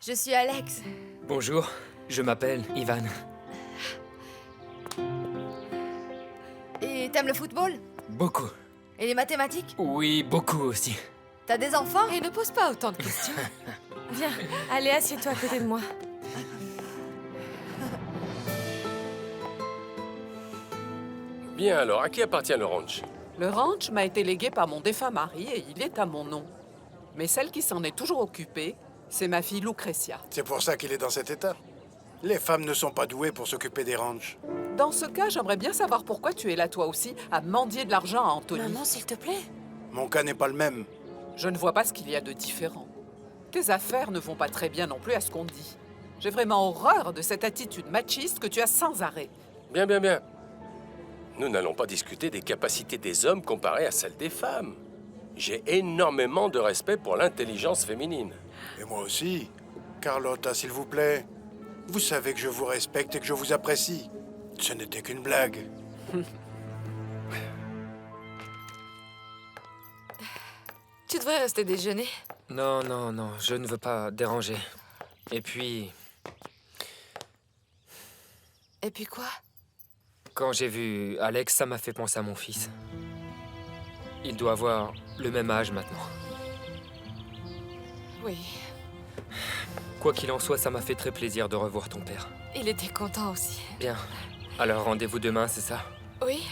Je suis Alex. Bonjour, je m'appelle Ivan. Et t'aimes le football? Beaucoup. Et les mathématiques? Oui, beaucoup aussi. T'as des enfants? Et ne pose pas autant de questions. Viens, allez, assieds-toi à côté de moi. Bien alors, à qui appartient le ranch? Le ranch m'a été légué par mon défunt mari et il est à mon nom. Mais celle qui s'en est toujours occupée, c'est ma fille Lucretia. C'est pour ça qu'il est dans cet état. Les femmes ne sont pas douées pour s'occuper des ranchs. Dans ce cas, j'aimerais bien savoir pourquoi tu es là toi aussi, à mendier de l'argent à Anthony. Maman, s'il te plaît. Mon cas n'est pas le même. Je ne vois pas ce qu'il y a de différent. Tes affaires ne vont pas très bien non plus à ce qu'on dit. J'ai vraiment horreur de cette attitude machiste que tu as sans arrêt. Bien, bien, bien. Nous n'allons pas discuter des capacités des hommes comparées à celles des femmes. J'ai énormément de respect pour l'intelligence féminine. Et moi aussi. Carlotta, s'il vous plaît. Vous savez que je vous respecte et que je vous apprécie. Ce n'était qu'une blague. Tu devrais rester déjeuner. Non, non, non, je ne veux pas déranger. Et puis, Et puis quoi? quand j'ai vu Alex, ça m'a fait penser à mon fils. Il doit avoir le même âge maintenant. Oui, Quoi qu'il en soit, ça m'a fait très plaisir de revoir ton père. il était content aussi. Bien. Alors rendez-vous demain, c'est ça? Oui,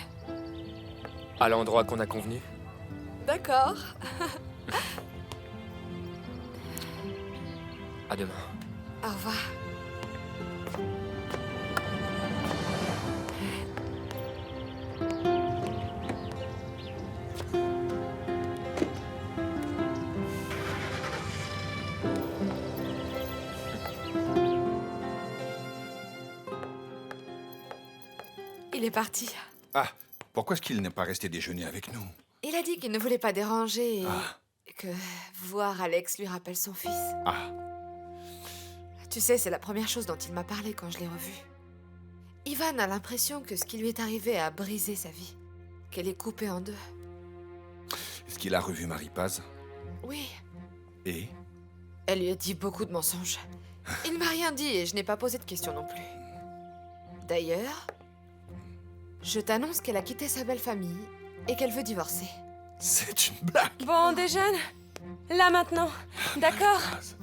À l'endroit qu'on a convenu? d'accord. À demain. Au revoir. Il est parti. Ah, pourquoi est-ce qu'il n'est pas resté déjeuner avec nous? Il a dit qu'il ne voulait pas déranger et Ah. que voir Alex lui rappelle son fils. Ah, Tu sais, c'est la première chose dont il m'a parlé quand je l'ai revu. Ivan a l'impression que ce qui lui est arrivé a brisé sa vie, qu'elle est coupée en deux. est-ce qu'il a revu Marie Paz? Oui, Et? elle lui a dit beaucoup de mensonges. Il ne m'a rien dit et je n'ai pas posé de questions non plus. D'ailleurs, je t'annonce qu'elle a quitté sa belle famille et qu'elle veut divorcer. C'est une blague! Bon, on déjeune? Là maintenant, d'accord? Paz,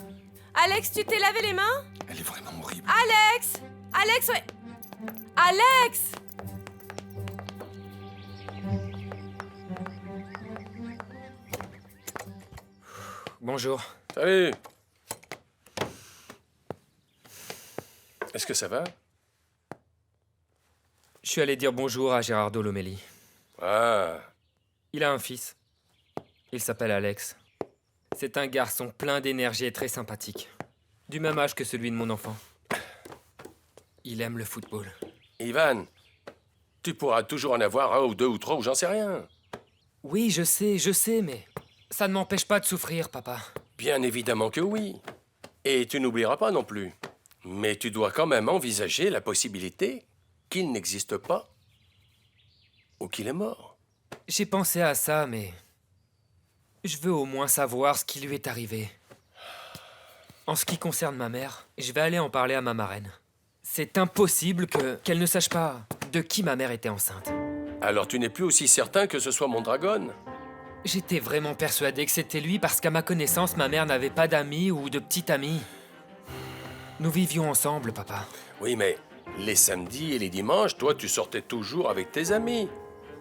Alex, tu t'es lavé les mains? elle est vraiment horrible. Alex! Alex, ouais. Alex! Bonjour. Salut! Est-ce que ça va? Je suis allé dire bonjour à Gerardo Lomelli. Ah, Il a un fils. Il s'appelle Alex. C'est un garçon plein d'énergie et très sympathique. Du même âge que celui de mon enfant. Il aime le football. Ivan, tu pourras toujours en avoir un ou deux ou trois ou j'en sais rien. Oui, je sais, mais ça ne m'empêche pas de souffrir, papa. Bien évidemment que oui. Et tu n'oublieras pas non plus. Mais tu dois quand même envisager la possibilité qu'il n'existe pas ou qu'il est mort. J'ai pensé à ça, mais je veux au moins savoir ce qui lui est arrivé. En ce qui concerne ma mère, je vais aller en parler à ma marraine. C'est impossible qu'elle ne sache pas de qui ma mère était enceinte. Alors tu n'es plus aussi certain que ce soit mon dragon? J'étais vraiment persuadé que c'était lui parce qu'à ma connaissance, ma mère n'avait pas d'amis ou de petite amie. Nous vivions ensemble, papa. Oui, mais les samedis et les dimanches, toi, tu sortais toujours avec tes amis.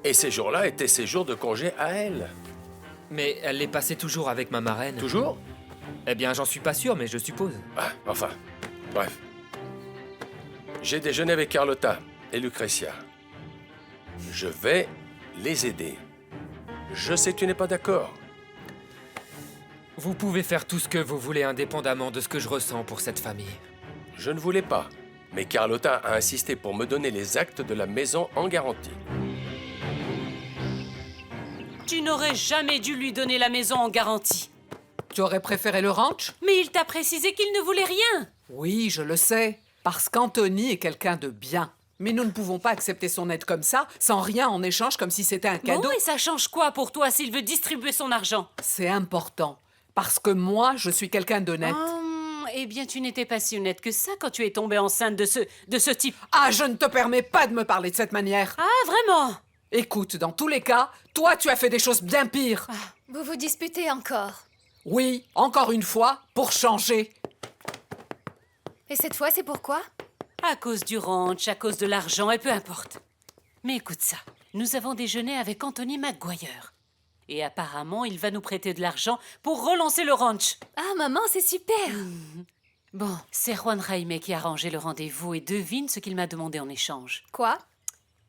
Et ces jours-là étaient ses jours de congé à elle. Mais elle les passait toujours avec ma marraine. Toujours? Eh bien, j'en suis pas sûr, mais je suppose. Ah, enfin, bref. J'ai déjeuné avec Carlotta et Lucretia. Je vais les aider. Je sais que tu n'es pas d'accord. Vous pouvez faire tout ce que vous voulez indépendamment de ce que je ressens pour cette famille. Je ne voulais pas, mais Carlotta a insisté pour me donner les actes de la maison en garantie. Tu n'aurais jamais dû lui donner la maison en garantie. Tu aurais préféré le ranch? Mais il t'a précisé qu'il ne voulait rien. Oui, je le sais. Parce qu'Anthony est quelqu'un de bien. Mais nous ne pouvons pas accepter son aide comme ça, sans rien en échange, comme si c'était un cadeau. Bon, et ça change quoi pour toi s'il veut distribuer son argent? C'est important. Parce que moi, je suis quelqu'un d'honnête. eh bien, tu n'étais pas si honnête que ça quand tu es tombée enceinte de ce type. Ah, je ne te permets pas de me parler de cette manière. Ah, vraiment? Écoute, dans tous les cas, toi, tu as fait des choses bien pires. Vous vous disputez encore. Oui, encore une fois, pour changer. Et cette fois, c'est pourquoi? À cause du ranch, à cause de l'argent, et peu importe. Mais écoute ça, nous avons déjeuné avec Anthony McGuire. Et apparemment, il va nous prêter de l'argent pour relancer le ranch. Ah, maman, c'est super. Bon, c'est Juan Jaime qui a arrangé le rendez-vous et devine ce qu'il m'a demandé en échange. Quoi?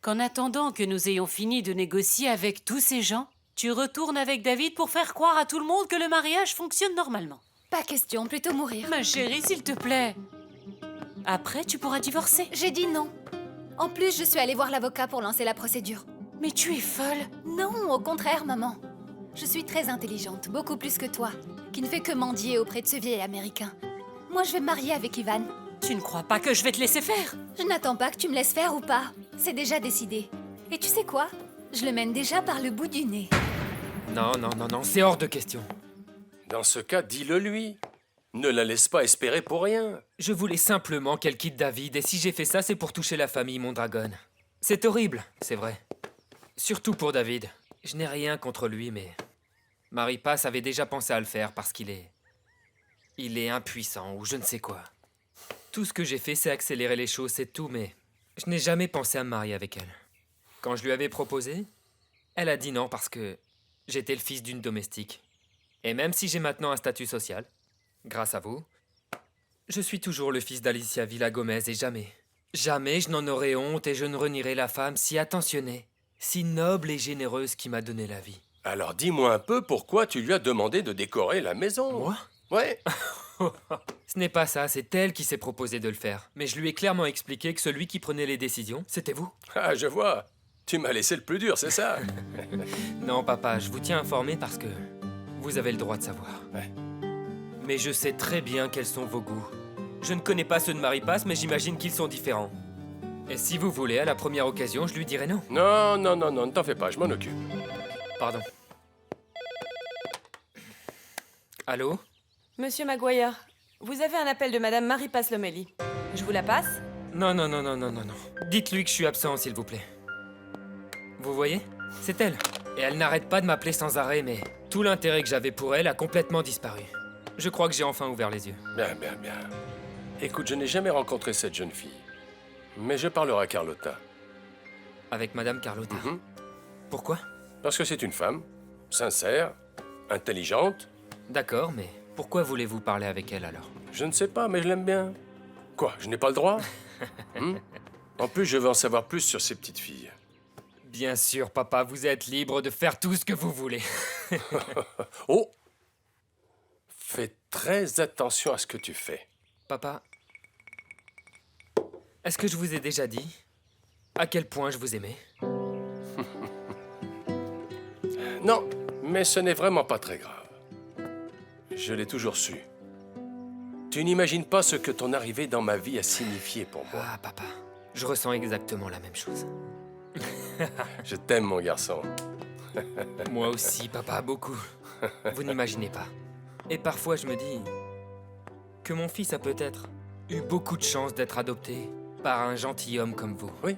Qu'en attendant que nous ayons fini de négocier avec tous ces gens, tu retournes avec David pour faire croire à tout le monde que le mariage fonctionne normalement. Pas question, plutôt mourir. Ma chérie, s'il te plaît. Après, tu pourras divorcer. J'ai dit non. En plus, je suis allée voir l'avocat pour lancer la procédure. Mais tu es folle. Non, au contraire, maman. Je suis très intelligente, beaucoup plus que toi, qui ne fait que mendier auprès de ce vieil Américain. Moi, je vais me marier avec Ivan. Tu ne crois pas que je vais te laisser faire? Je n'attends pas que tu me laisses faire ou pas. C'est déjà décidé. Et tu sais quoi? Je le mène déjà par le bout du nez. Non, c'est hors de question. Dans ce cas, dis-le lui. Ne la laisse pas espérer pour rien. Je voulais simplement qu'elle quitte David, et si j'ai fait ça, c'est pour toucher la famille Mondragon. C'est horrible, c'est vrai. Surtout pour David. Je n'ai rien contre lui, mais... Marie-Passe avait déjà pensé à le faire parce qu'il est... Il est impuissant, ou je ne sais quoi. Tout ce que j'ai fait, c'est accélérer les choses, c'est tout, mais... Je n'ai jamais pensé à me marier avec elle. Quand je lui avais proposé, elle a dit non parce que... J'étais le fils d'une domestique. Et même si j'ai maintenant un statut social, grâce à vous, je suis toujours le fils d'Alicia Villagomez et jamais je n'en aurai honte et je ne renierai la femme si attentionnée, si noble et généreuse qui m'a donné la vie. Alors dis-moi un peu pourquoi tu lui as demandé de décorer la maison. Moi? Ouais. Ce n'est pas ça, c'est elle qui s'est proposé de le faire. Mais je lui ai clairement expliqué que celui qui prenait les décisions, c'était vous. Ah, je vois. Tu m'as laissé le plus dur, c'est ça? Non, papa, je vous tiens informé parce que vous avez le droit de savoir. Ouais. Mais je sais très bien quels sont vos goûts. Je ne connais pas ceux de Marie-Passe, mais j'imagine qu'ils sont différents. Et si vous voulez, à la première occasion, je lui dirai non. Non, ne t'en fais pas, je m'en occupe. Pardon. Allô? Monsieur Maguire, vous avez un appel de Madame Marie-Passe Lomelli. Je vous la passe? Non. Dites-lui que je suis absent, s'il vous plaît. Vous voyez? C'est elle. Et elle n'arrête pas de m'appeler sans arrêt, mais tout l'intérêt que j'avais pour elle a complètement disparu. Je crois que j'ai enfin ouvert les yeux. Bien. Écoute, je n'ai jamais rencontré cette jeune fille. Mais je parlerai à Carlotta. Avec Madame Carlotta. Mhm. Pourquoi? Parce que c'est une femme, sincère, intelligente. D'accord, mais pourquoi voulez-vous parler avec elle alors? Je ne sais pas, mais je l'aime bien. Quoi, je n'ai pas le droit? En plus, je veux en savoir plus sur ces petites filles. Bien sûr, papa, vous êtes libre de faire tout ce que vous voulez. Oh! Fais très attention à ce que tu fais. Papa, est-ce que je vous ai déjà dit à quel point je vous aimais? Non, mais ce n'est vraiment pas très grave. Je l'ai toujours su. Tu n'imagines pas ce que ton arrivée dans ma vie a signifié pour moi. Ah, papa, je ressens exactement la même chose. Je t'aime, mon garçon. Moi aussi, papa, beaucoup. Vous n'imaginez pas. Et parfois, je me dis que mon fils a peut-être eu beaucoup de chance d'être adopté par un gentilhomme comme vous. Oui.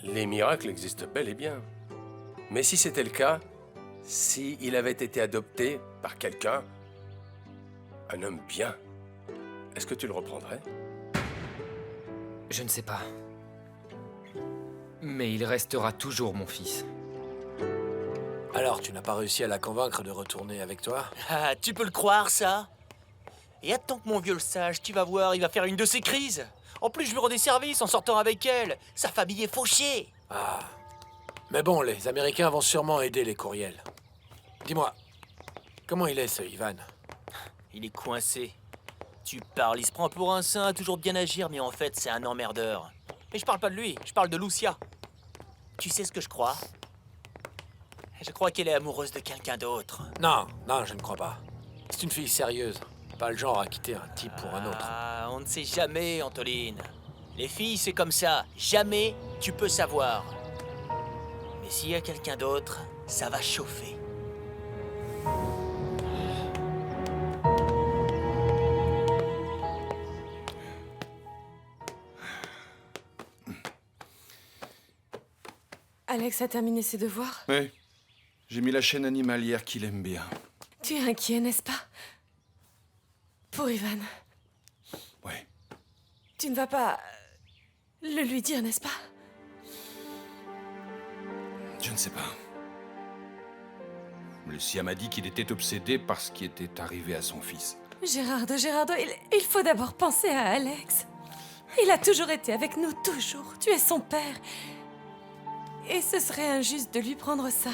Les miracles existent bel et bien. Mais si c'était le cas, si il avait été adopté par quelqu'un, un homme bien, est-ce que tu le reprendrais? Je ne sais pas. Mais il restera toujours mon fils. Alors, tu n'as pas réussi à la convaincre de retourner avec toi? Ah, tu peux le croire, ça? Et attends que mon vieux le sache, tu vas voir, il va faire une de ses crises. En plus, je lui rends des services en sortant avec elle. Sa famille est fauchée. Ah. Mais bon, les Américains vont sûrement aider les courriels. Dis-moi, comment il est, ce Ivan? Il est coincé. Tu parles, il se prend pour un saint, toujours bien agir, mais en fait, c'est un emmerdeur. Mais je parle pas de lui, je parle de Lucia. Tu sais ce que je crois? Je crois qu'elle est amoureuse de quelqu'un d'autre. Non, je ne crois pas. C'est une fille sérieuse, pas le genre à quitter un type pour un autre. Ah, on ne sait jamais, Antoline. Les filles, c'est comme ça. Jamais tu peux savoir. Mais s'il y a quelqu'un d'autre, ça va chauffer. Alex a terminé ses devoirs? Oui. J'ai mis la chaîne animalière qu'il aime bien. Tu es inquiet, n'est-ce pas? Pour Ivan. Oui. Tu ne vas pas le lui dire, n'est-ce pas? Je ne sais pas. Lucia m'a dit qu'il était obsédé par ce qui était arrivé à son fils. Gérardo, il faut d'abord penser à Alex. Il a toujours été avec nous, toujours. Tu es son père. Et ce serait injuste de lui prendre ça.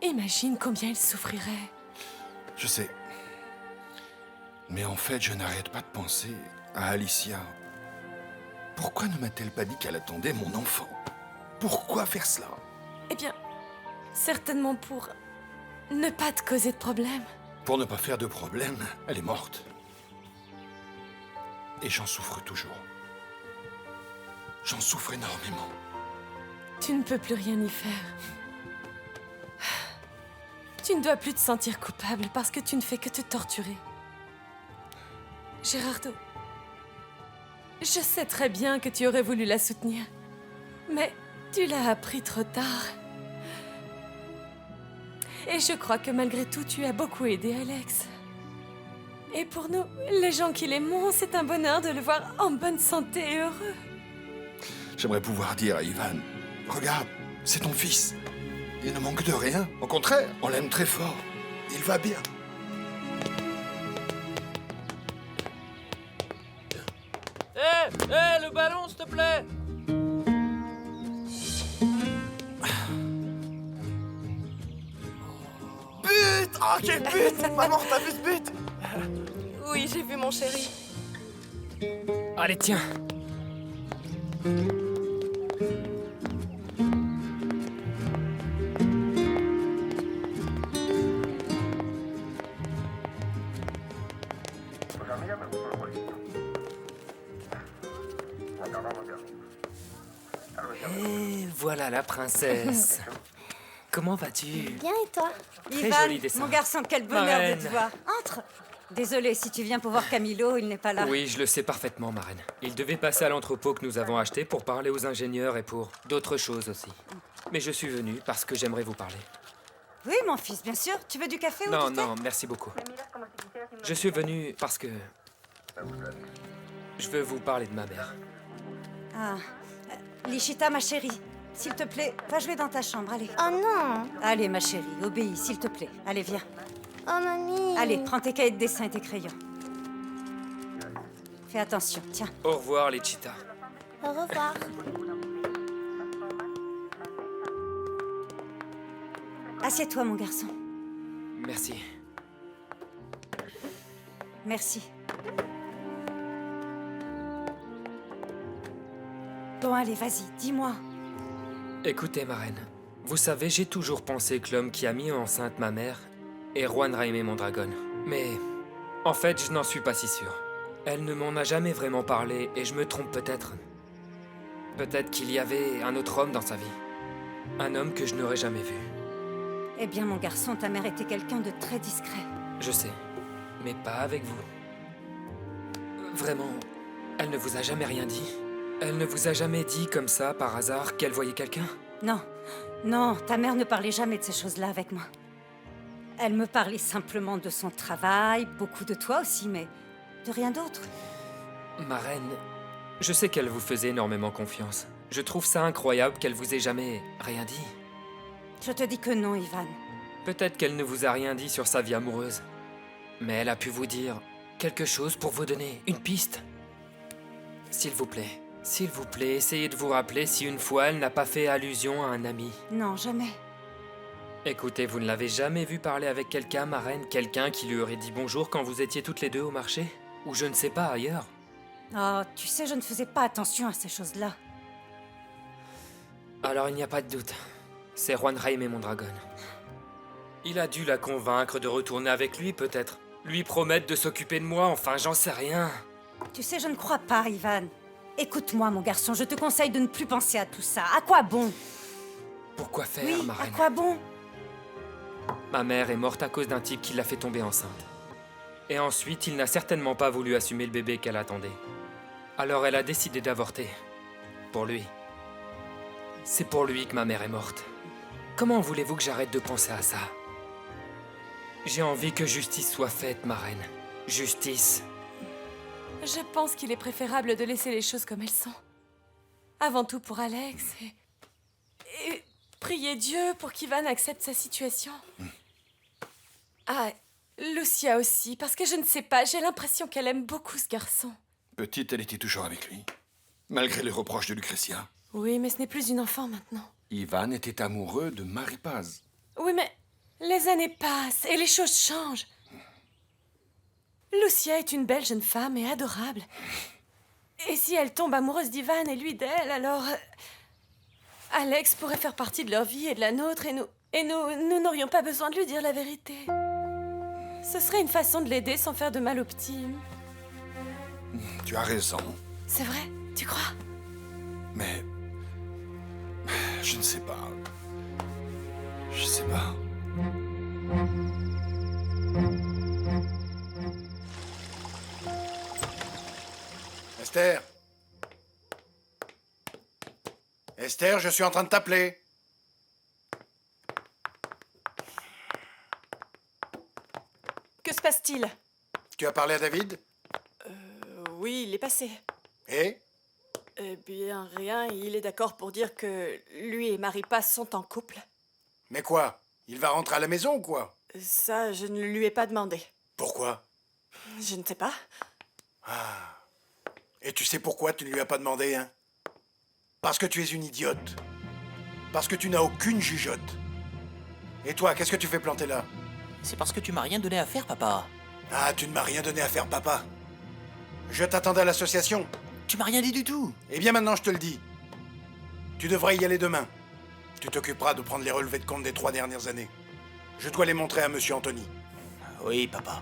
Imagine combien il souffrirait. Je sais. Mais en fait, je n'arrête pas de penser à Alicia. Pourquoi ne m'a-t-elle pas dit qu'elle attendait mon enfant? Pourquoi faire cela? Eh bien, certainement pour ne pas te causer de problème. Pour ne pas faire de problème, elle est morte. Et j'en souffre toujours. J'en souffre énormément. Tu ne peux plus rien y faire. Tu ne dois plus te sentir coupable parce que tu ne fais que te torturer. Gérardo, je sais très bien que tu aurais voulu la soutenir, mais tu l'as appris trop tard. Et je crois que malgré tout, tu as beaucoup aidé Alex. Et pour nous, les gens qui l'aiment, c'est un bonheur de le voir en bonne santé et heureux. J'aimerais pouvoir dire à Ivan, regarde, c'est ton fils. Il ne manque de rien. Au contraire, on l'aime très fort. Il va bien. Hé, le ballon, s'il te plaît! But! Oh, quel but! Maman, t'as vu ce but? Oui, j'ai vu mon chéri. Allez, tiens. Et voilà la princesse. Comment vas-tu? Bien et toi? Très Ivan, joli dessin. mon garçon, quel bonheur Marraine. de te voir. Entre. Désolée, si tu viens pour voir Camilo, il n'est pas là. Oui, je le sais parfaitement, marraine. Il devait passer à l'entrepôt que nous avons acheté pour parler aux ingénieurs et pour d'autres choses aussi. Mais je suis venu parce que j'aimerais vous parler. Oui, mon fils, bien sûr. Tu veux du café ou Non, du thé? non, merci beaucoup. Je suis venu parce que... je veux vous parler de ma mère. Ah, Lichita, ma chérie, s'il te plaît, va jouer dans ta chambre, allez. Oh non! Allez, ma chérie, obéis, s'il te plaît. Allez, viens. Oh mamie! Allez, prends tes cahiers de dessin et tes crayons. Fais attention, tiens. Au revoir, Lichita. Au revoir. Assieds-toi, mon garçon. Merci. Merci. Bon, allez, vas-y, dis-moi. Écoutez, marraine. Vous savez, j'ai toujours pensé que l'homme qui a mis enceinte ma mère est Juan Jaime Mondragon. Mais en fait, je n'en suis pas si sûr. Elle ne m'en a jamais vraiment parlé et je me trompe peut-être. Peut-être qu'il y avait un autre homme dans sa vie. Un homme que je n'aurais jamais vu. Eh bien, mon garçon, ta mère était quelqu'un de très discret. Je sais, mais pas avec vous. Vraiment, elle ne vous a jamais rien dit? Elle ne vous a jamais dit comme ça, par hasard, qu'elle voyait quelqu'un? Non, non, ta mère ne parlait jamais de ces choses-là avec moi. Elle me parlait simplement de son travail, beaucoup de toi aussi, mais de rien d'autre. Ma reine, je sais qu'elle vous faisait énormément confiance. Je trouve ça incroyable qu'elle vous ait jamais rien dit. Je te dis que non, Ivan. Peut-être qu'elle ne vous a rien dit sur sa vie amoureuse. Mais elle a pu vous dire quelque chose pour vous donner une piste. S'il vous plaît, essayez de vous rappeler si une fois elle n'a pas fait allusion à un ami. Non, jamais. Écoutez, vous ne l'avez jamais vu parler avec quelqu'un, ma reine? Quelqu'un qui lui aurait dit bonjour quand vous étiez toutes les deux au marché? Ou je ne sais pas, ailleurs? Oh, tu sais, je ne faisais pas attention à ces choses-là. Alors il n'y a pas de doute. C'est Juan Jaime Mondragon. Il a dû la convaincre de retourner avec lui, peut-être. Lui promettre de s'occuper de moi, enfin, j'en sais rien. Tu sais, je ne crois pas, Ivan. Écoute-moi, mon garçon, je te conseille de ne plus penser à tout ça. À quoi bon? Pourquoi faire, Oui, ma à reine? quoi bon? Ma mère est morte à cause d'un type qui l'a fait tomber enceinte. Et ensuite, il n'a certainement pas voulu assumer le bébé qu'elle attendait. Alors elle a décidé d'avorter. Pour lui. C'est pour lui que ma mère est morte. Comment voulez-vous que j'arrête de penser à ça? J'ai envie que justice soit faite, ma reine. Justice. Je pense qu'il est préférable de laisser les choses comme elles sont. Avant tout pour Alex et prier Dieu pour qu'Ivan accepte sa situation. Ah, Lucia aussi, parce que je ne sais pas, j'ai l'impression qu'elle aime beaucoup ce garçon. Petite, elle était toujours avec lui, malgré les reproches de Lucretia. Oui, mais ce n'est plus une enfant maintenant. Ivan était amoureux de Marie Paz. Oui, mais les années passent et les choses changent. Lucia est une belle jeune femme et adorable. Et si elle tombe amoureuse d'Ivan et lui d'elle, alors... Alex pourrait faire partie de leur vie et de la nôtre et nous n'aurions pas besoin de lui dire la vérité. Ce serait une façon de l'aider sans faire de mal au petit. Tu as raison, C'est vrai, tu crois? mais... Je ne sais pas. Je sais pas. Esther? Esther, je suis en train de t'appeler. Que se passe-t-il? Tu as parlé à David? Oui, il est passé. Et? Eh bien, rien, il est d'accord pour dire que lui et Marie Paz sont en couple. Mais quoi? Il va rentrer à la maison ou quoi? Ça, je ne lui ai pas demandé. Pourquoi? Je ne sais pas. Ah. Et tu sais pourquoi tu ne lui as pas demandé, hein? Parce que tu es une idiote. Parce que tu n'as aucune jugeote. Et toi, qu'est-ce que tu fais planter là? C'est parce que tu m'as rien donné à faire, papa. Ah, tu ne m'as rien donné à faire, papa. Je t'attendais à l'association. Tu m'as rien dit du tout. Eh bien maintenant, je te le dis. Tu devrais y aller demain. Tu t'occuperas de prendre les relevés de compte des 3 dernières années. Je dois les montrer à Monsieur Anthony. Oui, papa.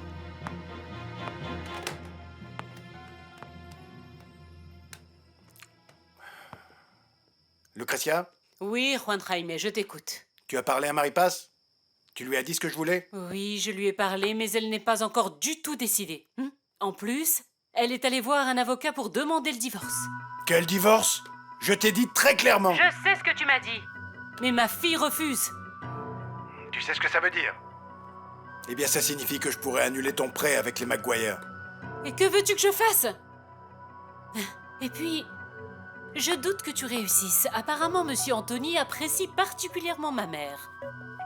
Lucretia, Oui, Juan Jaime, je t'écoute. tu as parlé à Marie Paz? Tu lui as dit ce que je voulais? Oui, je lui ai parlé, mais elle n'est pas encore du tout décidée. En plus, elle est allée voir un avocat pour demander le divorce. Quel divorce? Je t'ai dit très clairement. Je sais ce que tu m'as dit. Mais ma fille refuse. Tu sais ce que ça veut dire? Eh bien, ça signifie que je pourrais annuler ton prêt avec les Maguire. Et que veux-tu que je fasse? Et puis, je doute que tu réussisses. Apparemment, Monsieur Anthony apprécie particulièrement ma mère.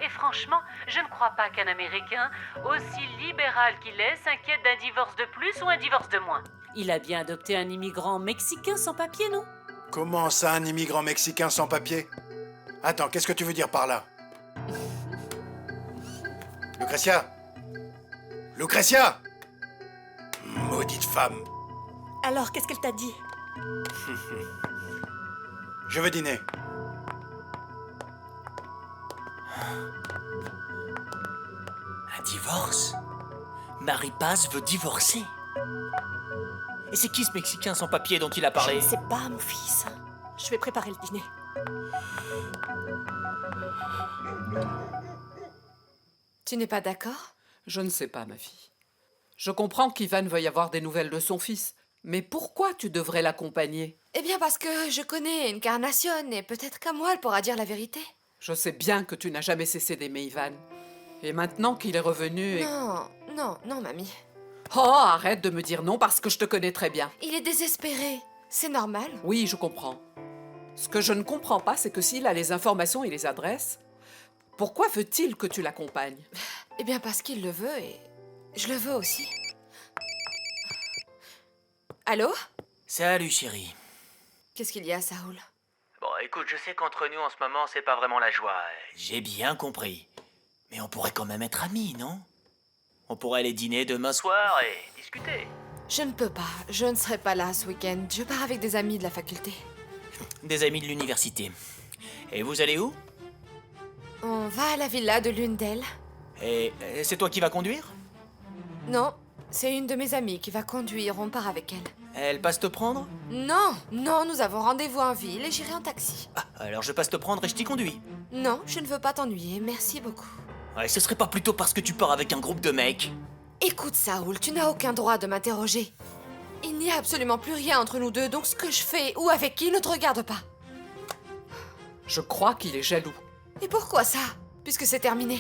Et franchement, je ne crois pas qu'un Américain, aussi libéral qu'il est, s'inquiète d'un divorce de plus ou un divorce de moins. Il a bien adopté un immigrant mexicain sans papier, non? Comment ça, un immigrant mexicain sans papier? Attends, qu'est-ce que tu veux dire par là? Lucretia? Lucretia? Maudite femme. Alors, qu'est-ce qu'elle t'a dit? Je veux dîner. Un divorce? Marie Paz veut divorcer. Et c'est qui ce Mexicain sans papier dont il a parlé? Je ne sais pas, mon fils. Je vais préparer le dîner. Tu n'es pas d'accord? Je ne sais pas, ma fille. Je comprends qu'Ivan veuille avoir des nouvelles de son fils. Mais pourquoi tu devrais l'accompagner? Eh bien parce que je connais Encarnacion et peut-être qu'à moi elle pourra dire la vérité. Je sais bien que tu n'as jamais cessé d'aimer Ivan. Et maintenant qu'il est revenu... Non, mamie. Oh, arrête de me dire non parce que je te connais très bien. Il est désespéré. C'est normal. Oui, je comprends. Ce que je ne comprends pas, c'est que s'il a les informations et les adresses, pourquoi veut-il que tu l'accompagnes? Eh bien parce qu'il le veut et je le veux aussi. Allô? Salut, chérie. Qu'est-ce qu'il y a, Saoul? Bon, écoute, je sais qu'entre nous, en ce moment, c'est pas vraiment la joie. J'ai bien compris. Mais on pourrait quand même être amis, non? On pourrait aller dîner demain soir et discuter. Je ne peux pas. Je ne serai pas là ce week-end. Je pars avec des amis de la faculté. Des amis de l'université. Et vous allez où? On va à la villa de l'une d'elles. Et c'est toi qui vas conduire? Non, c'est une de mes amies qui va conduire. On part avec elle. Elle passe te prendre? Non, nous avons rendez-vous en ville et j'irai en taxi. Ah, alors je passe te prendre et je t'y conduis. Non, je ne veux pas t'ennuyer. Merci beaucoup. Ouais, ce serait pas plutôt parce que tu pars avec un groupe de mecs? Écoute, Saoul, tu n'as aucun droit de m'interroger. Il n'y a absolument plus rien entre nous deux, donc ce que je fais ou avec qui ne te regarde pas. Je crois qu'il est jaloux. Et pourquoi ça? Puisque c'est terminé.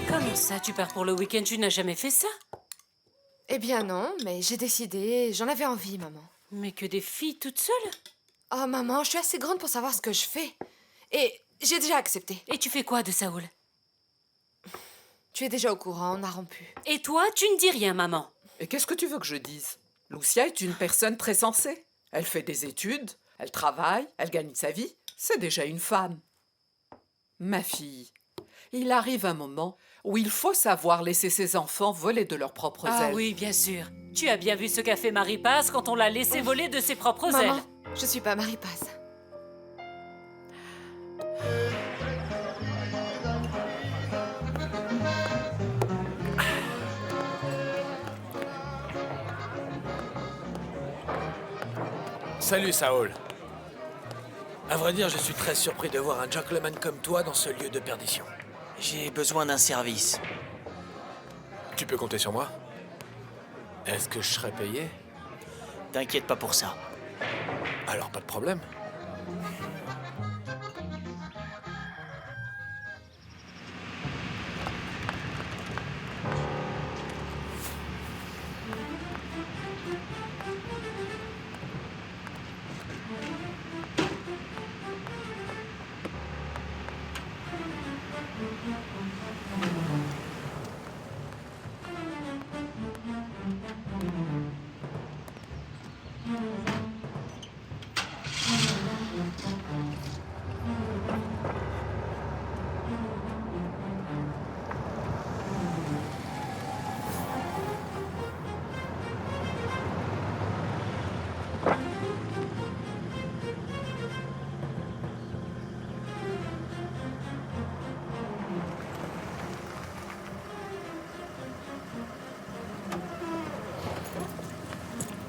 Comment ça, tu pars pour le week-end? Tu n'as jamais fait ça? Eh bien non, mais j'ai décidé, j'en avais envie, maman. Mais que des filles toutes seules? Oh maman, je suis assez grande pour savoir ce que je fais. Et j'ai déjà accepté. Et tu fais quoi de Saoul? Tu es déjà au courant, on a rompu. Et toi, tu ne dis rien, maman. Et qu'est-ce que tu veux que je dise? Lucia est une personne très sensée. Elle fait des études, elle travaille, elle gagne sa vie. C'est déjà une femme. Ma fille, il arrive un moment où il faut savoir laisser ses enfants voler de leurs propres ailes. Ah oui, bien sûr. Tu as bien vu ce qu'a fait Marie-Paz quand on l'a laissé voler de ses propres Maman, ailes. je suis pas Marie-Paz. Salut, Saoul. À vrai dire, je suis très surpris de voir un gentleman comme toi dans ce lieu de perdition. J'ai besoin d'un service. Tu peux compter sur moi? Est-ce que je serai payé? T'inquiète pas pour ça. Alors, pas de problème.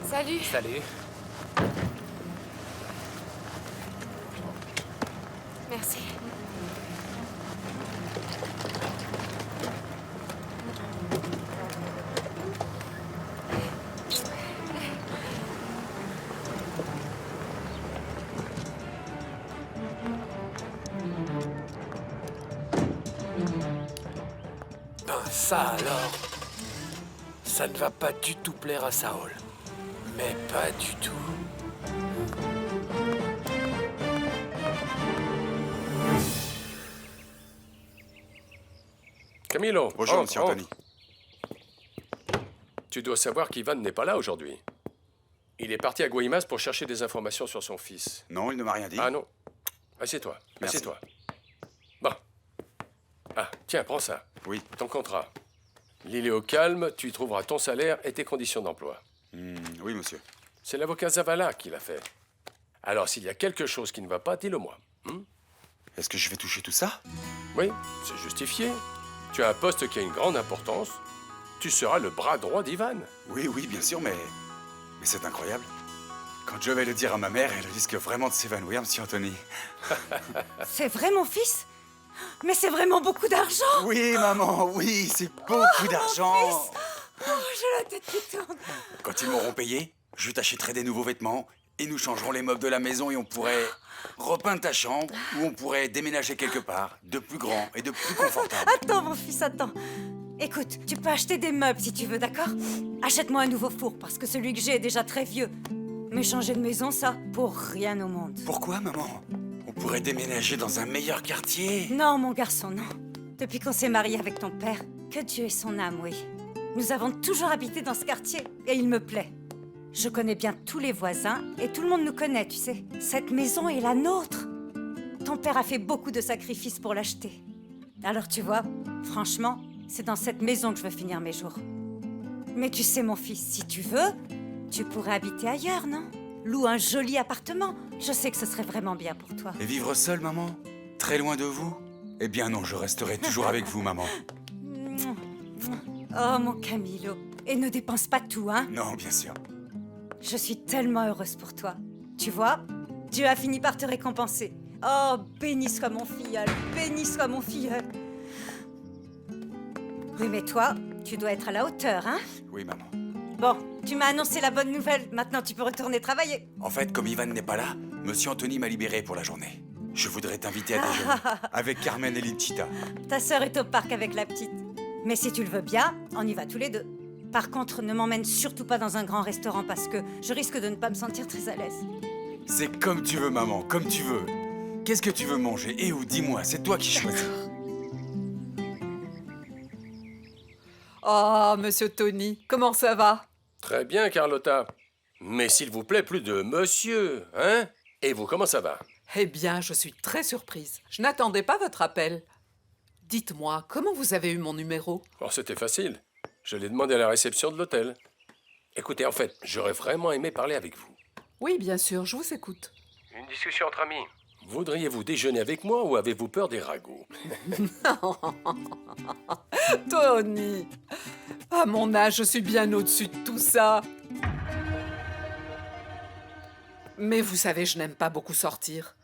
Salut. Salut. Merci. Ben ça alors, ça ne va pas du tout plaire à Saoul. Mais pas du tout. Camilo. Bonjour, monsieur Anthony. Tu dois savoir qu'Ivan n'est pas là aujourd'hui. Il est parti à Guaymas pour chercher des informations sur son fils. Non, il ne m'a rien dit. Ah non. Assieds-toi. Merci. Assieds-toi. Bon. Ah, tiens, prends ça. Oui. Ton contrat. L'île est au calme, tu y trouveras ton salaire et tes conditions d'emploi. Oui, monsieur. C'est l'avocat Zavala qui l'a fait. Alors, s'il y a quelque chose qui ne va pas, dis-le-moi. Est-ce que je vais toucher tout ça? Oui, c'est justifié. Tu as un poste qui a une grande importance. Tu seras le bras droit d'Ivan. Oui, bien sûr, mais c'est incroyable. Quand je vais le dire à ma mère, elle risque vraiment de s'évanouir, monsieur Anthony. C'est vrai, mon fils? Mais c'est vraiment beaucoup d'argent! Oui, maman, oui, c'est beaucoup d'argent. Mon fils! Oh, j'ai la tête qui tourne. Quand ils m'auront payé, je t'achèterai des nouveaux vêtements et nous changerons les meubles de la maison et on pourrait repeindre ta chambre ou on pourrait déménager quelque part de plus grand et de plus confortable. Attends, mon fils, attends. Écoute, tu peux acheter des meubles si tu veux, d'accord? Achète-moi un nouveau four parce que celui que j'ai est déjà très vieux. Mais changer de maison, ça, pour rien au monde. Pourquoi, maman? On pourrait déménager dans un meilleur quartier. Non, mon garçon, non. Depuis qu'on s'est marié avec ton père, que Dieu ait son âme, oui. Nous avons toujours habité dans ce quartier et il me plaît. Je connais bien tous les voisins et tout le monde nous connaît, tu sais. Cette maison est la nôtre. Ton père a fait beaucoup de sacrifices pour l'acheter. Alors tu vois, franchement, c'est dans cette maison que je veux finir mes jours. Mais tu sais, mon fils, si tu veux, tu pourrais habiter ailleurs, non? Loue un joli appartement. Je sais que ce serait vraiment bien pour toi. Et vivre seul, maman? Très loin de vous? Eh bien non, je resterai toujours avec vous, maman. Oh, mon Camilo. Et ne dépense pas tout, hein? Non, bien sûr. Je suis tellement heureuse pour toi. Tu vois, Dieu a fini par te récompenser. Oh, béni soit mon filleul, béni soit mon filleul. Oui, mais toi, tu dois être à la hauteur, hein? Oui, maman. Bon, Tu m'as annoncé la bonne nouvelle, maintenant tu peux retourner travailler. En fait, comme Ivan n'est pas là, Monsieur Anthony m'a libéré pour la journée. Je voudrais t'inviter à déjeuner avec Carmen et Linchita. Ta sœur est au parc avec la petite. Mais si tu le veux bien, on y va tous les deux. Par contre, ne m'emmène surtout pas dans un grand restaurant parce que je risque de ne pas me sentir très à l'aise. C'est comme tu veux, maman, comme tu veux. Qu'est-ce que tu veux manger et où? Dis-moi, c'est toi qui choisis. Oh, monsieur Tony, comment ça va? Très bien, Carlotta. Mais s'il vous plaît, plus de monsieur, hein? Et vous, comment ça va? Eh bien, je suis très surprise. Je n'attendais pas votre appel. Dites-moi, comment vous avez eu mon numéro? Oh, c'était facile. Je l'ai demandé à la réception de l'hôtel. Écoutez, en fait, j'aurais vraiment aimé parler avec vous. Oui, bien sûr, je vous écoute. Une discussion entre amis. Voudriez-vous déjeuner avec moi ou avez-vous peur des ragots? Tony! À mon âge, je suis bien au-dessus de tout ça. Mais vous savez, je n'aime pas beaucoup sortir.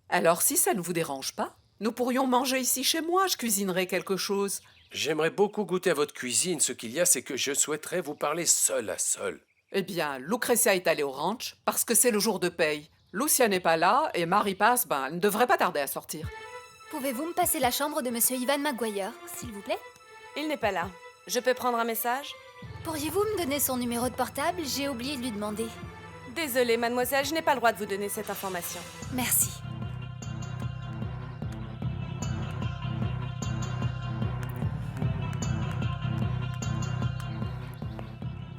Alors, si ça ne vous dérange pas, nous pourrions manger ici chez moi, je cuisinerai quelque chose. J'aimerais beaucoup goûter à votre cuisine. Ce qu'il y a, c'est que je souhaiterais vous parler seul à seul. Eh bien, Lucretia est allée au ranch parce que c'est le jour de paye. Lucia n'est pas là et Marie passe, elle ne devrait pas tarder à sortir. Pouvez-vous me passer la chambre de monsieur Ivan Maguire, s'il vous plaît? Il n'est pas là. Je peux prendre un message? Pourriez-vous me donner son numéro de portable? J'ai oublié de lui demander. Désolée, mademoiselle, je n'ai pas le droit de vous donner cette information. Merci.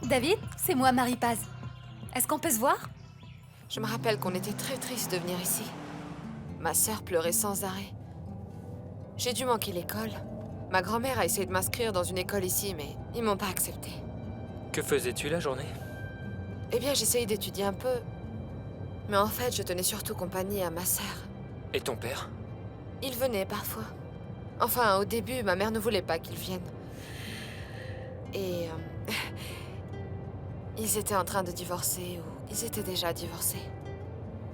David, c'est moi, Marie Paz. Est-ce qu'on peut se voir? Je me rappelle qu'on était très tristes de venir ici. Ma sœur pleurait sans arrêt. J'ai dû manquer l'école. Ma grand-mère a essayé de m'inscrire dans une école ici, mais ils m'ont pas acceptée. Que faisais-tu la journée? Eh bien, j'essayais d'étudier un peu. Mais en fait, je tenais surtout compagnie à ma sœur. Et ton père? Il venait parfois. Enfin, au début, ma mère ne voulait pas qu'il vienne. Et... ils étaient en train de divorcer ou ils étaient déjà divorcés.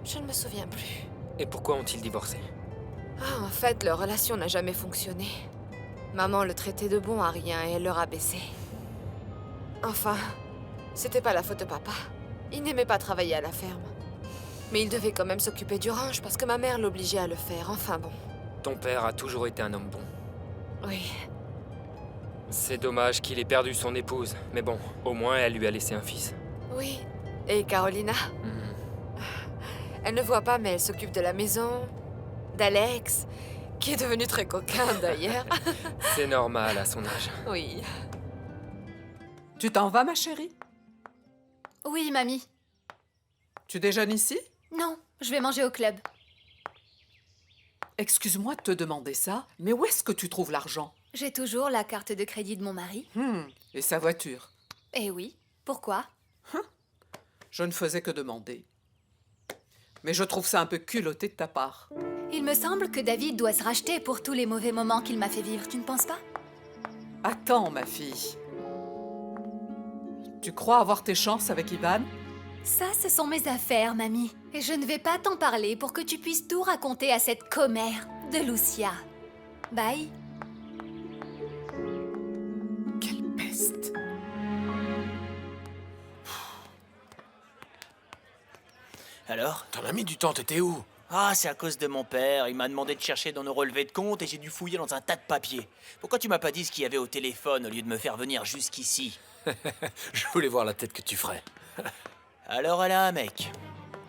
Je ne me souviens plus. Et pourquoi ont-ils divorcé? Ah, en fait, leur relation n'a jamais fonctionné. Maman le traitait de bon à rien et elle le rabaissait. Enfin, c'était pas la faute de papa. Il n'aimait pas travailler à la ferme. Mais il devait quand même s'occuper du ranch parce que ma mère l'obligeait à le faire. Enfin bon. Ton père a toujours été un homme bon. Oui. C'est dommage qu'il ait perdu son épouse, mais bon, au moins elle lui a laissé un fils. Oui. Et Carolina? Elle ne voit pas, mais elle s'occupe de la maison, d'Alex, qui est devenu très coquin d'ailleurs. C'est normal à son âge. Oui. Tu t'en vas, ma chérie? Oui, mamie. Tu déjeunes ici? Non, je vais manger au club. Excuse-moi de te demander ça, mais où est-ce que tu trouves l'argent? J'ai toujours la carte de crédit de mon mari. Et sa voiture? Eh oui, pourquoi? Je ne faisais que demander. Mais je trouve ça un peu culotté de ta part. Il me semble que David doit se racheter pour tous les mauvais moments qu'il m'a fait vivre, tu ne penses pas? Attends, ma fille. Tu crois avoir tes chances avec Ivan? Ça, ce sont mes affaires, mamie. Et je ne vais pas t'en parler pour que tu puisses tout raconter à cette commère de Lucia. Bye. Quelle peste! Alors? T'en as mis du temps, t'étais où? Ah, c'est à cause de mon père. Il m'a demandé de chercher dans nos relevés de compte et j'ai dû fouiller dans un tas de papiers. Pourquoi tu m'as pas dit ce qu'il y avait au téléphone au lieu de me faire venir jusqu'ici? Je voulais voir la tête que tu ferais. Alors elle a un mec.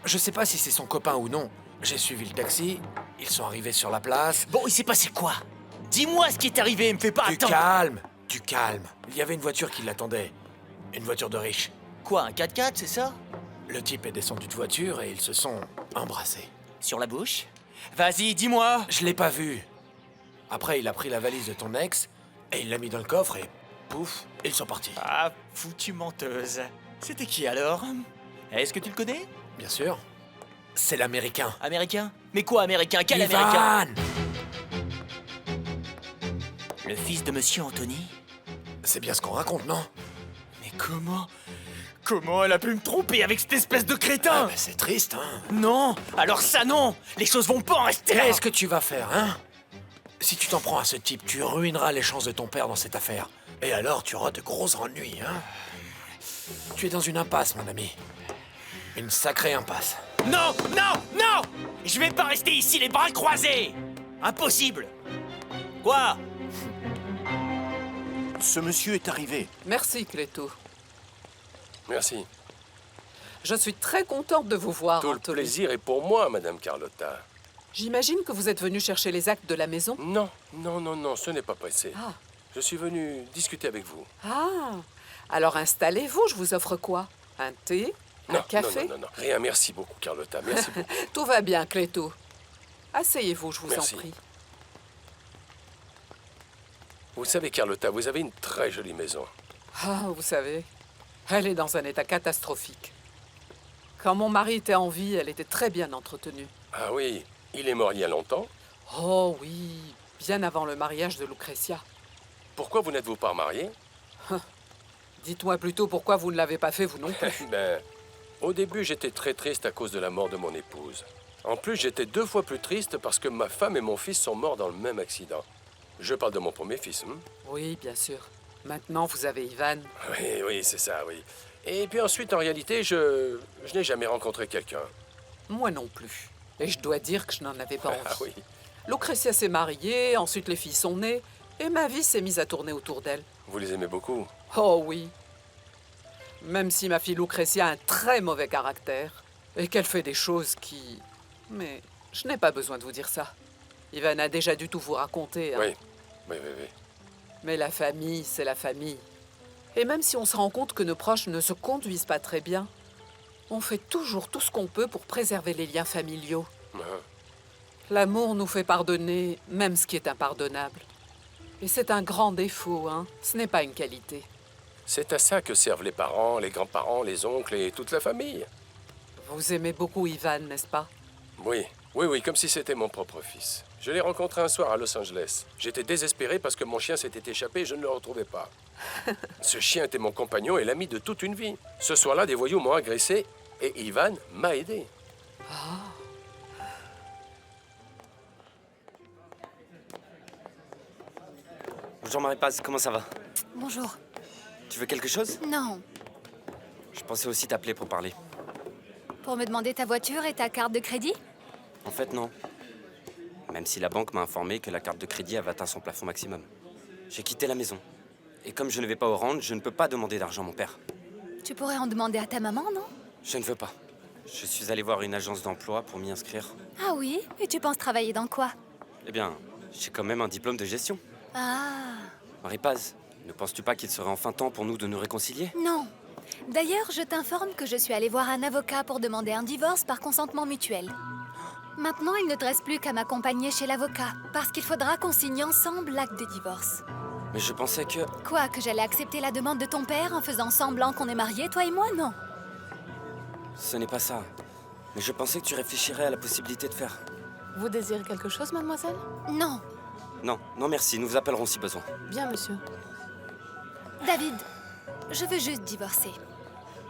Je sais pas si c'est son copain ou non. J'ai suivi le taxi, ils sont arrivés sur la place. Bon, il s'est passé quoi? Dis-moi ce qui est arrivé, me fais pas attendre. Du calme. Il y avait une voiture qui l'attendait. Une voiture de riche. Quoi, un 4x4, c'est ça? Le type est descendu de voiture et ils se sont embrassés. Sur la bouche? Vas-y, dis-moi. Je l'ai pas vu. Après, il a pris la valise de ton ex et il l'a mis dans le coffre et pouf, ils sont partis. Ah, foutue menteuse. C'était qui alors? Est-ce que tu le connais? Bien sûr. C'est l'américain. Américain? Mais quoi américain? Quel Ivan! américain? Le fils de monsieur Anthony? C'est bien ce qu'on raconte, non? Mais comment? Comment elle a pu me tromper avec cette espèce de crétin? Ah, mais c'est triste, hein? Non! Alors ça non! Les choses vont pas en rester là! Qu'est-ce que tu vas faire, hein? Si tu t'en prends à ce type, tu ruineras les chances de ton père dans cette affaire. Et alors, tu auras de gros ennuis, hein? Tu es dans une impasse, mon ami. Une sacrée impasse. Non, non, non! Je vais pas rester ici les bras croisés! Impossible! Quoi? Ce monsieur est arrivé. Merci, Cléto. Merci. Je suis très contente de vous voir, Tout le Anthony. plaisir est pour moi, Madame Carlotta. J'imagine que vous êtes venu chercher les actes de la maison? Non, non, non, non, ce n'est pas pressé. Ah. Je suis venu discuter avec vous. Ah, alors installez-vous, je vous offre quoi? Un thé? Un café? Non, rien, merci beaucoup, Carlotta, merci beaucoup. Tout va bien, Cléto. Asseyez-vous, je vous Merci. en prie. Vous savez, Carlotta, vous avez une très jolie maison. Ah, vous savez, elle est dans un état catastrophique. Quand mon mari était en vie, elle était très bien entretenue. Ah oui, il est mort il y a longtemps. Oh oui, bien avant le mariage de Lucrezia. Pourquoi vous n'êtes-vous pas marié? Dites-moi plutôt pourquoi vous ne l'avez pas fait, vous non plus. Ben, au début, j'étais très triste à cause de la mort de mon épouse. En plus, j'étais 2 fois plus triste parce que ma femme et mon fils sont morts dans le même accident. Je parle de mon premier fils. Oui, bien sûr. Maintenant, vous avez Ivan. Oui, c'est ça, oui. Et puis ensuite, en réalité, je n'ai jamais rencontré quelqu'un. Moi non plus. Et je dois dire que je n'en avais pas envie. Ah oui. Lucrezia s'est mariée, ensuite les filles sont nées, et ma vie s'est mise à tourner autour d'elle. Vous les aimez beaucoup? Oh oui. Même si ma fille Lucrezia a un très mauvais caractère, et qu'elle fait des choses qui... Mais je n'ai pas besoin de vous dire ça. Ivan a déjà dû tout vous raconter. Hein. Oui. Mais la famille, c'est la famille. Et même si on se rend compte que nos proches ne se conduisent pas très bien, on fait toujours tout ce qu'on peut pour préserver les liens familiaux. L'amour nous fait pardonner même ce qui est impardonnable. Et c'est un grand défaut, hein. Ce n'est pas une qualité. C'est à ça que servent les parents, les grands-parents, les oncles et toute la famille. Vous aimez beaucoup Ivan, n'est-ce pas? Oui, comme si c'était mon propre fils. Je l'ai rencontré un soir à Los Angeles. J'étais désespéré parce que mon chien s'était échappé et je ne le retrouvais pas. Ce chien était mon compagnon et l'ami de toute une vie. Ce soir-là, des voyous m'ont agressé et Ivan m'a aidé. Bonjour Marie-Paz, comment ça va? Bonjour. Tu veux quelque chose? Non. Je pensais aussi t'appeler pour parler. Pour me demander ta voiture et ta carte de crédit? En fait, non. Même si la banque m'a informé que la carte de crédit avait atteint son plafond maximum. J'ai quitté la maison. Et comme je ne vais pas au ranch, je ne peux pas demander d'argent à mon père. Tu pourrais en demander à ta maman, non? Je ne veux pas. Je suis allé voir une agence d'emploi pour m'y inscrire. Ah oui? Et tu penses travailler dans quoi? Eh bien, j'ai quand même un diplôme de gestion. Ah. Marie-Paz, ne penses-tu pas qu'il serait enfin temps pour nous de nous réconcilier? Non. D'ailleurs, je t'informe que je suis allée voir un avocat pour demander un divorce par consentement mutuel. Maintenant, il ne te reste plus qu'à m'accompagner chez l'avocat, parce qu'il faudra qu'on signe ensemble l'acte de divorce. Mais je pensais que... Quoi, que j'allais accepter la demande de ton père en faisant semblant qu'on est mariés, toi et moi, non? Ce n'est pas ça. Mais je pensais que tu réfléchirais à la possibilité de faire. Vous désirez quelque chose, mademoiselle? Non. Non, non merci, nous vous appellerons si besoin. Bien, monsieur. David, je veux juste divorcer.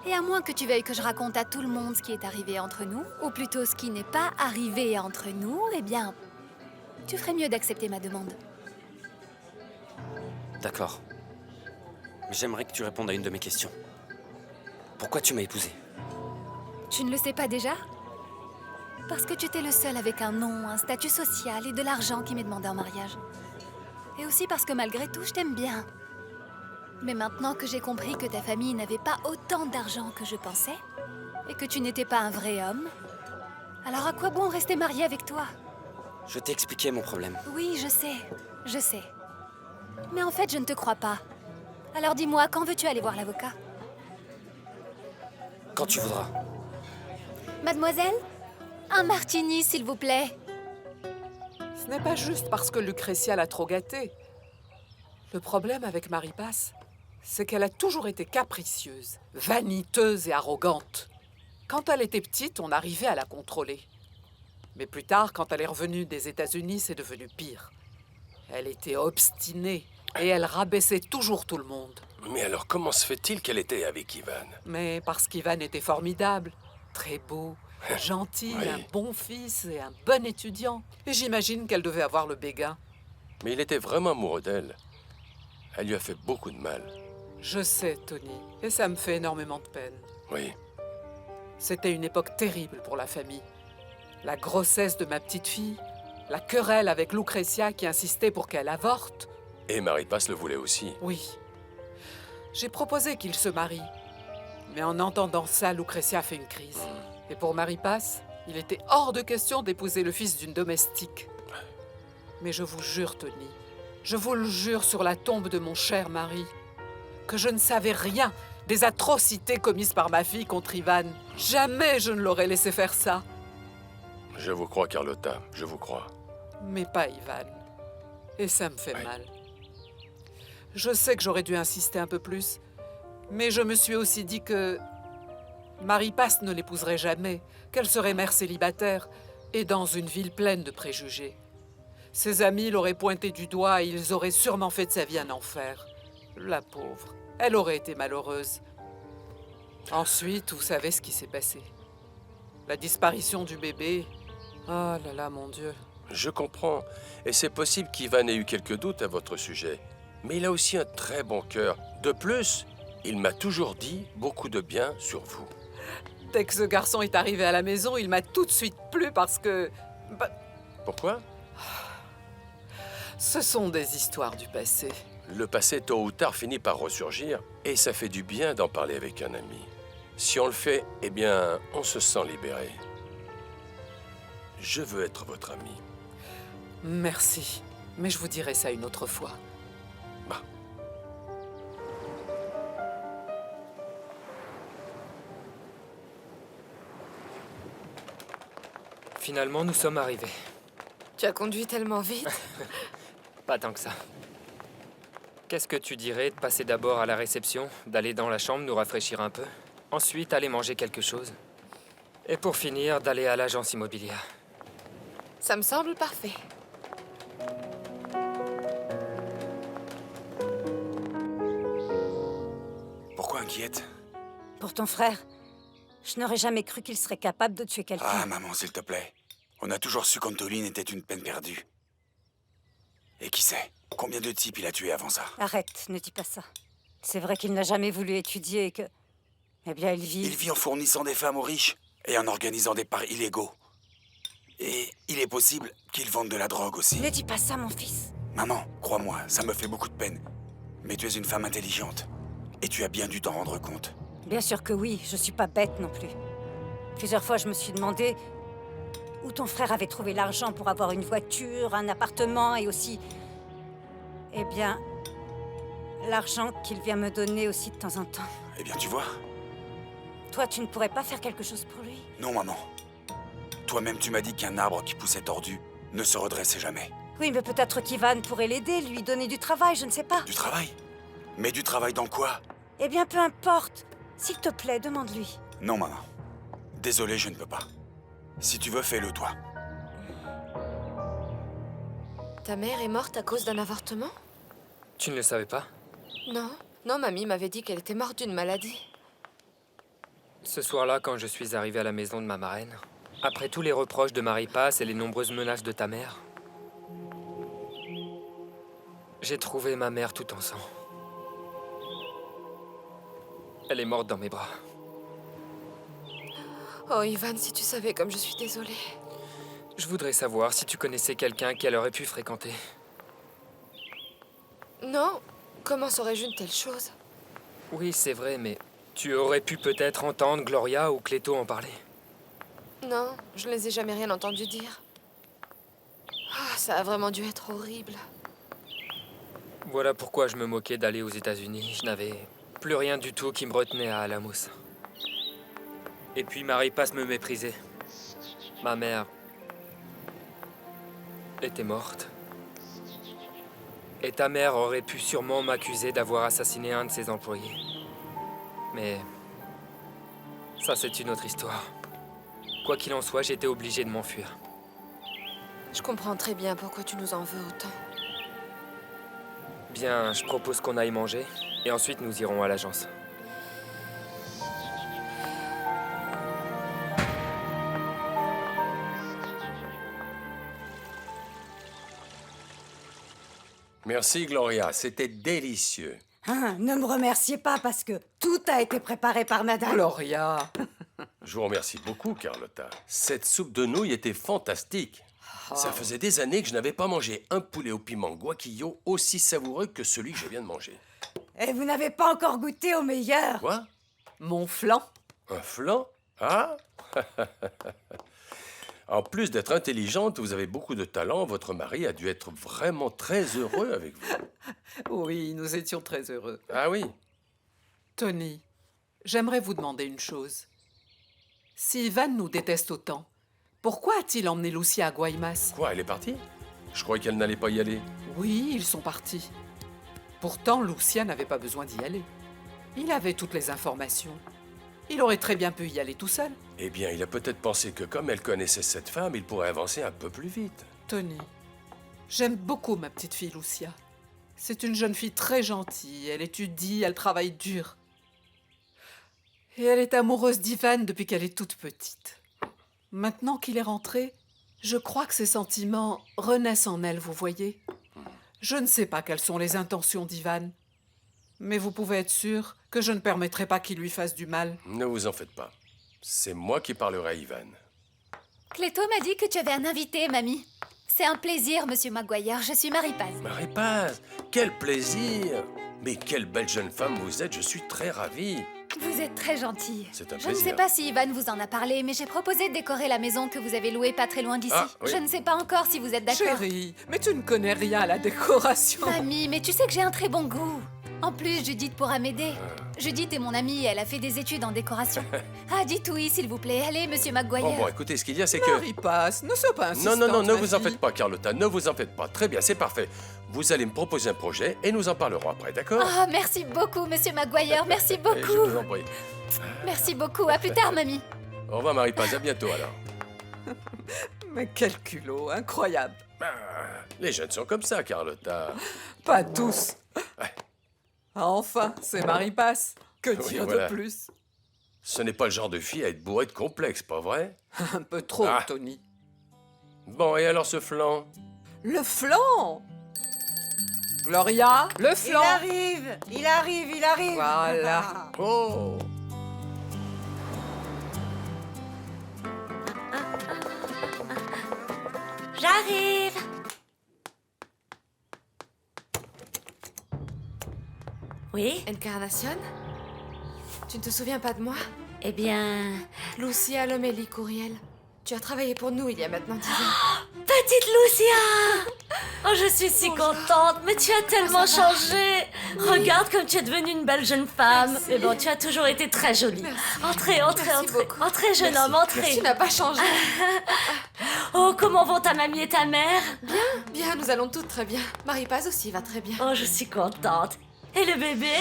Et à moins que tu veuilles que je raconte à tout le monde ce qui est arrivé entre nous, ou plutôt ce qui n'est pas arrivé entre nous, eh bien, tu ferais mieux d'accepter ma demande. D'accord. Mais j'aimerais que tu répondes à une de mes questions. Pourquoi tu m'as épousée? Tu ne le sais pas déjà? Parce que tu étais le seul avec un nom, un statut social et de l'argent qui m'est demandé en mariage. Et aussi parce que malgré tout, je t'aime bien. Mais maintenant que j'ai compris que ta famille n'avait pas autant d'argent que je pensais, et que tu n'étais pas un vrai homme, alors à quoi bon rester mariée avec toi? Je t'ai expliqué mon problème. Oui, je sais. Mais en fait, je ne te crois pas. Alors dis-moi, quand veux-tu aller voir l'avocat? Quand tu voudras. Mademoiselle? Un martini, s'il vous plaît. Ce n'est pas juste parce que Lucrezia l'a trop gâtée. Le problème avec Marie-Paz, c'est qu'elle a toujours été capricieuse, vaniteuse et arrogante. Quand elle était petite, on arrivait à la contrôler. Mais plus tard, quand elle est revenue des États-Unis, c'est devenu pire. Elle était obstinée et elle rabaissait toujours tout le monde. Mais alors, comment se fait-il qu'elle était avec Ivan? Mais parce qu'Ivan était formidable, très beau, gentil, Oui. un bon fils et un bon étudiant. Et j'imagine qu'elle devait avoir le béguin. Mais il était vraiment amoureux d'elle. Elle lui a fait beaucoup de mal. Je sais, Tony, et ça me fait énormément de peine. Oui. C'était une époque terrible pour la famille. La grossesse de ma petite fille, la querelle avec Lucrezia qui insistait pour qu'elle avorte. Et Maripace le voulait aussi. Oui. J'ai proposé qu'il se marie. Mais en entendant ça, Lucrezia a fait une crise. Et pour Maripace, il était hors de question d'épouser le fils d'une domestique. Mais je vous jure, Tony, je vous le jure sur la tombe de mon cher mari, que je ne savais rien des atrocités commises par ma fille contre Ivan. Jamais je ne l'aurais laissé faire ça. Je vous crois, Carlotta, je vous crois. Mais pas Ivan. Et ça me fait mal. Je sais que j'aurais dû insister un peu plus, mais je me suis aussi dit que Maripace ne l'épouserait jamais, qu'elle serait mère célibataire et dans une ville pleine de préjugés. Ses amis l'auraient pointé du doigt et ils auraient sûrement fait de sa vie un enfer. La pauvre, elle aurait été malheureuse. Ensuite, vous savez ce qui s'est passé. La disparition du bébé. Oh là là, mon Dieu. Je comprends. Et c'est possible qu'Ivan ait eu quelques doutes à votre sujet. Mais il a aussi un très bon cœur. De plus, il m'a toujours dit beaucoup de bien sur vous. Dès que ce garçon est arrivé à la maison, il m'a tout de suite plu parce que... Pourquoi? Ce sont des histoires du passé. Le passé, tôt ou tard, finit par ressurgir. Et ça fait du bien d'en parler avec un ami. Si on le fait, eh bien, on se sent libéré. Je veux être votre ami. Merci. Mais je vous dirai ça une autre fois. Bah. Finalement, nous sommes arrivés. Tu as conduit tellement vite. Pas tant que ça. Qu'est-ce que tu dirais de passer d'abord à la réception, d'aller dans la chambre nous rafraîchir un peu, ensuite aller manger quelque chose, et pour finir, d'aller à l'agence immobilière? Ça me semble parfait. Pourquoi inquiète? Pour ton frère. Je n'aurais jamais cru qu'il serait capable de tuer quelqu'un. Ah, maman, s'il te plaît. On a toujours su qu'Antoline était une peine perdue. Et qui sait, combien de types il a tué avant ça? Arrête, ne dis pas ça. C'est vrai qu'il n'a jamais voulu étudier et que... Eh bien, il vit... Il vit en fournissant des femmes aux riches et en organisant des paris illégaux. Et il est possible qu'il vende de la drogue aussi. Ne dis pas ça, mon fils. Maman, crois-moi, ça me fait beaucoup de peine. Mais tu es une femme intelligente. Et tu as bien dû t'en rendre compte. Bien sûr que oui, je suis pas bête non plus. Plusieurs fois, je me suis demandé où ton frère avait trouvé l'argent pour avoir une voiture, un appartement et aussi... Eh bien, l'argent qu'il vient me donner aussi de temps en temps. Eh bien, tu vois. Toi, tu ne pourrais pas faire quelque chose pour lui? Non, maman. Toi-même, tu m'as dit qu'un arbre qui poussait tordu ne se redressait jamais. Oui, mais peut-être qu'Ivan pourrait l'aider, lui donner du travail, je ne sais pas. Du travail? Mais du travail dans quoi? Eh bien, peu importe. S'il te plaît, demande-lui. Non, maman. Désolé, je ne peux pas. Si tu veux, fais-le, toi. Ta mère est morte à cause d'un avortement? Tu ne le savais pas? Non. Non, mamie m'avait dit qu'elle était morte d'une maladie. Ce soir-là, quand je suis arrivé à la maison de ma marraine, après tous les reproches de Maripace et les nombreuses menaces de ta mère, j'ai trouvé ma mère tout en sang. Elle est morte dans mes bras. Oh, Ivan, si tu savais comme je suis désolée. Je voudrais savoir si tu connaissais quelqu'un qu'elle aurait pu fréquenter. Non. Comment saurais-je une telle chose? Oui, c'est vrai, mais tu aurais pu peut-être entendre Gloria ou Cléto en parler. Non, je ne les ai jamais rien entendu dire. Ah, ça a vraiment dû être horrible. Voilà pourquoi je me moquais d'aller aux États-Unis. Je n'avais plus rien du tout qui me retenait à Alamos. Et puis Maripace me méprisait. Ma mère était morte. Et ta mère aurait pu sûrement m'accuser d'avoir assassiné un de ses employés. Mais ça, c'est une autre histoire. Quoi qu'il en soit, j'étais obligé de m'enfuir. Je comprends très bien pourquoi tu nous en veux autant. Bien, je propose qu'on aille manger, et ensuite nous irons à l'agence. Merci, Gloria. C'était délicieux. Hein, ne me remerciez pas parce que tout a été préparé par madame. Gloria. Je vous remercie beaucoup, Carlotta. Cette soupe de nouilles était fantastique. Ça faisait des années que je n'avais pas mangé un poulet au piment guaquillo aussi savoureux que celui que je viens de manger. Et vous n'avez pas encore goûté au meilleur. Quoi? Mon flan. Un flan? Ah? En plus d'être intelligente, vous avez beaucoup de talent. Votre mari a dû être vraiment très heureux avec vous. Oui, nous étions très heureux. Ah oui? Tony, j'aimerais vous demander une chose. Si Ivan nous déteste autant, pourquoi a-t-il emmené Lucia à Guaymas? Quoi, elle est partie? Je croyais qu'elle n'allait pas y aller. Oui, ils sont partis. Pourtant, Lucia n'avait pas besoin d'y aller. Il avait toutes les informations. Il aurait très bien pu y aller tout seul. Eh bien, il a peut-être pensé que comme elle connaissait cette femme, il pourrait avancer un peu plus vite. Tony, j'aime beaucoup ma petite fille Lucia. C'est une jeune fille très gentille. Elle étudie, elle travaille dur. Et elle est amoureuse d'Ivan depuis qu'elle est toute petite. Maintenant qu'il est rentré, je crois que ses sentiments renaissent en elle, vous voyez. Je ne sais pas quelles sont les intentions d'Ivan, mais vous pouvez être sûr que je ne permettrai pas qu'il lui fasse du mal. Ne vous en faites pas. C'est moi qui parlerai à Ivan. Cléto m'a dit que tu avais un invité, mamie. C'est un plaisir, monsieur Maguire. Je suis Marie-Paz. Marie-Paz, quel plaisir! Mais quelle belle jeune femme vous êtes, je suis très ravi. Vous êtes très gentille. C'est un Je ne plaisir. sais pas si Ivan vous en a parlé, mais j'ai proposé de décorer la maison que vous avez louée pas très loin d'ici. Ah, oui. Je ne sais pas encore si vous êtes d'accord. Chérie, mais tu ne connais rien à la décoration. Mamie, mais tu sais que j'ai un très bon goût. En plus, Judith pourra m'aider. Judith est mon amie, elle a fait des études en décoration. Ah, dites oui, s'il vous plaît. Allez, monsieur Maguire. Bon, écoutez, ce qu'il y a, c'est que... Marie-Paz, ne sois pas insistante, Non, ne ma vous en fille. faites pas, Carlotta, ne vous en faites pas. Très bien, c'est parfait. Vous allez me proposer un projet et nous en parlerons après, d'accord? Oh, merci beaucoup, monsieur Maguire. Merci Et je beaucoup. vous en prie. Merci beaucoup. À plus tard, mamie. Au revoir, Marie-Paz, à bientôt alors. Mais quel culot, incroyable. Ah, les jeunes sont comme ça, Carlotta. Pas tous. Enfin, c'est Marie-Paz. Que Oui, dire voilà. de plus? Ce n'est pas le genre de fille à être bourrée de complexes, pas vrai? Un peu trop, Ah. Tony. Bon, et alors ce flan? Le flan! Gloria, le flan! Il arrive. Voilà. Oh! J'arrive. Oui? Encarnacion? Tu ne te souviens pas de moi? Eh bien... Lucia Lomelli Courriel. Tu as travaillé pour nous il y a maintenant 10 ans. Petite Lucia! Oh, je suis si contente, mais tu as tellement changé. Regarde comme tu es devenue une belle jeune femme. Mais bon, tu as toujours été très jolie. Entrez. Entrez, jeune homme, entrez. Tu n'as pas changé. Oh, comment vont ta mamie et ta mère? Bien, nous allons toutes très bien. Marie-Paz aussi va très bien. Oh, je suis contente. Et le bébé?